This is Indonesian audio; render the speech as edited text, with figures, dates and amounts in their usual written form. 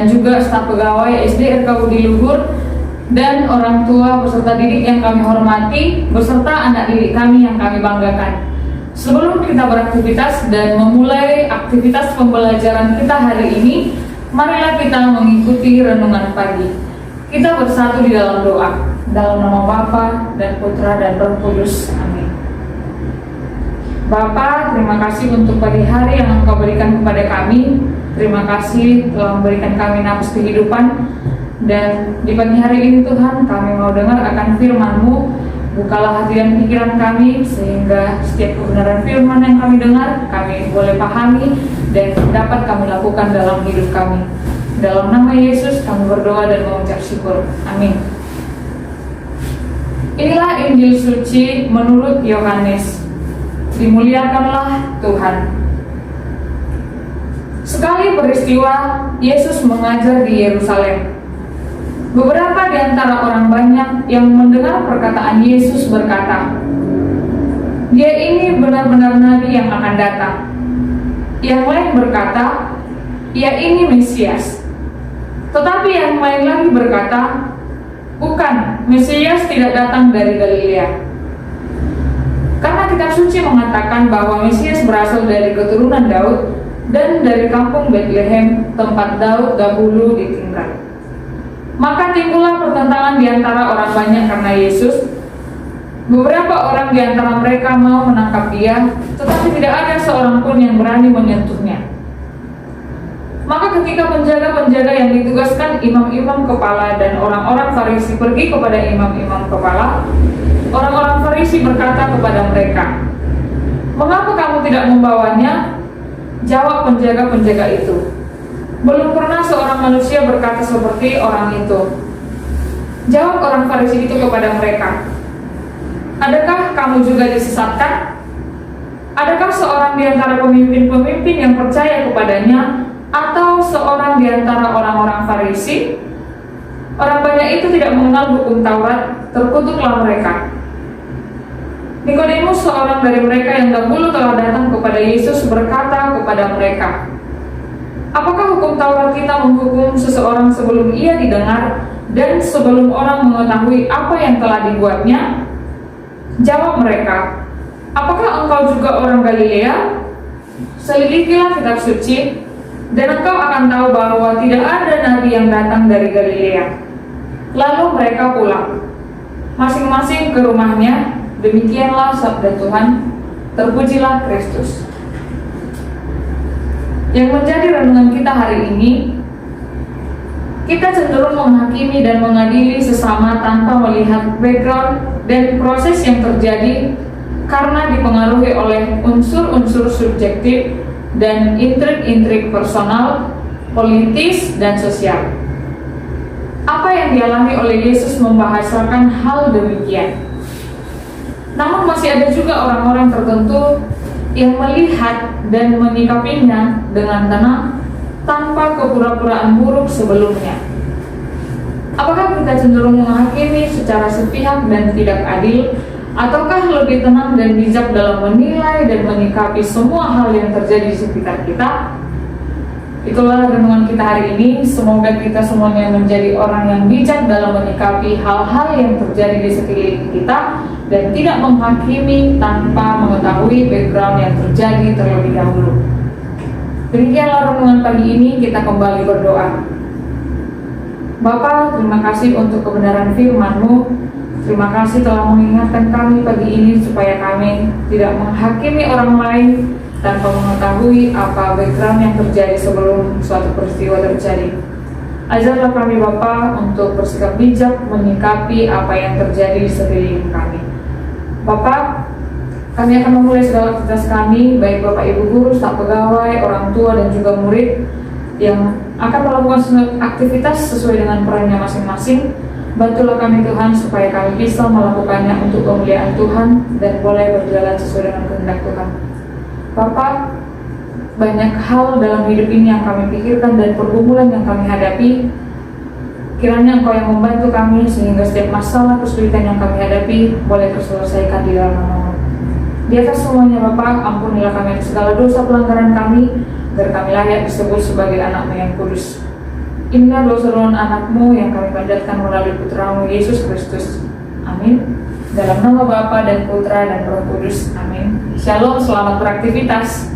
juga staf pegawai SD RKUD Luhur, dan orang tua beserta didik yang kami hormati, beserta anak didik kami yang kami banggakan. Sebelum kita beraktivitas dan memulai aktivitas pembelajaran kita hari ini, marilah kita mengikuti renungan pagi. Kita bersatu di dalam doa, dalam nama Bapa dan Putra dan Roh Kudus. Amin. Bapa, terima kasih untuk pagi hari yang Engkau berikan kepada kami. Terima kasih telah memberikan kami nafas kehidupan. Dan di pagi hari ini Tuhan, kami mau dengar akan firman-Mu. Bukalah hati dan pikiran kami, sehingga setiap kebenaran firman yang kami dengar, kami boleh pahami dan dapat kami lakukan dalam hidup kami. Dalam nama Yesus kami berdoa dan mengucap syukur. Amin. Inilah Injil suci menurut Yohanes. Dimuliakanlah Tuhan. Sekali peristiwa, Yesus mengajar di Yerusalem. Beberapa di antara orang banyak yang mendengar perkataan Yesus berkata, "Dia ini benar-benar nabi yang akan datang." Yang lain berkata, "Ia ini Mesias." Tetapi yang lain lagi berkata, "Bukan, Mesias tidak datang dari Galilea." Karena kitab suci mengatakan bahwa Mesias berasal dari keturunan Daud dan dari kampung Bethlehem, tempat Daud dahulu ditinggal. Maka timbullah pertentangan di antara orang banyak karena Yesus. Beberapa orang di antara mereka mau menangkap dia, tetapi tidak ada seorang pun yang berani menyentuhnya. Maka ketika penjaga-penjaga yang ditugaskan imam-imam kepala dan orang-orang Farisi pergi kepada imam-imam kepala, orang-orang Farisi berkata kepada mereka, "Mengapa kamu tidak membawanya?" Jawab penjaga-penjaga itu, "Belum pernah seorang manusia berkata seperti orang itu." Jawab orang Farisi itu kepada mereka, "Adakah kamu juga disesatkan? Adakah seorang di antara pemimpin-pemimpin yang percaya kepadanya, atau seorang di antara orang-orang Farisi?" Orang banyak itu tidak mengenal hukum Taurat, terkutuklah mereka. Nikodemus, seorang dari mereka yang dahulu telah datang kepada Yesus, berkata kepada mereka, "Apakah hukum Taurat kita menghukum seseorang sebelum ia didengar dan sebelum orang mengetahui apa yang telah dibuatnya?" Jawab mereka, "Apakah engkau juga orang Galilea? Selidikilah kitab suci, dan engkau akan tahu bahwa tidak ada nabi yang datang dari Galilea." Lalu mereka pulang, masing-masing ke rumahnya. Demikianlah sabda Tuhan. Terpujilah Kristus. Yang menjadi renungan kita hari ini, kita cenderung menghakimi dan mengadili sesama tanpa melihat background dan proses yang terjadi, karena dipengaruhi oleh unsur-unsur subjektif dan intrik-intrik personal, politis, dan sosial. Apa yang dialami oleh Yesus membahasakan hal demikian. Namun masih ada juga orang-orang tertentu yang melihat dan menyikapinya dengan tenang, tanpa kepura-puraan buruk sebelumnya. Apakah kita cenderung menghakimi secara sepihak dan tidak adil, ataukah lebih tenang dan bijak dalam menilai dan menyikapi semua hal yang terjadi di sekitar kita? Itulah renungan kita hari ini. Semoga kita semuanya menjadi orang yang bijak dalam menyikapi hal-hal yang terjadi di sekeliling kita, dan tidak menghakimi tanpa mengetahui background yang terjadi terlebih dahulu. Demikianlah renungan pagi ini. Kita kembali berdoa. Bapa, terima kasih untuk kebenaran firman-Mu. Terima kasih telah mengingatkan kami pagi ini supaya kami tidak menghakimi orang lain tanpa mengetahui apa background yang terjadi sebelum suatu peristiwa terjadi. Ajarlah kami Bapa untuk bersikap bijak menyikapi apa yang terjadi di sekeliling kami. Bapa, kami akan memulai segala aktivitas kami, baik Bapak Ibu guru, staf pegawai, orang tua, dan juga murid yang akan melakukan aktivitas sesuai dengan perannya masing-masing. Bantulah kami Tuhan supaya kami bisa melakukannya untuk kemuliaan Tuhan dan boleh berjalan sesuai dengan kehendak Tuhan. Bapak, banyak hal dalam hidup ini yang kami pikirkan dan pergumulan yang kami hadapi. Kiranya Engkau yang membantu kami sehingga setiap masalah kesulitan yang kami hadapi boleh terselesaikan di dalam nama-Mu. Di atas semuanya Bapak, ampunilah kami segala dosa pelanggaran kami, agar kami layak disebut sebagai anak-Mu yang kudus. Inilah doa seruan anakmu yang kami panjatkan melalui putramu Yesus Kristus. Amin. Dalam nama Bapa dan Putra dan Roh Kudus. Amin. Shalom, selamat beraktivitas.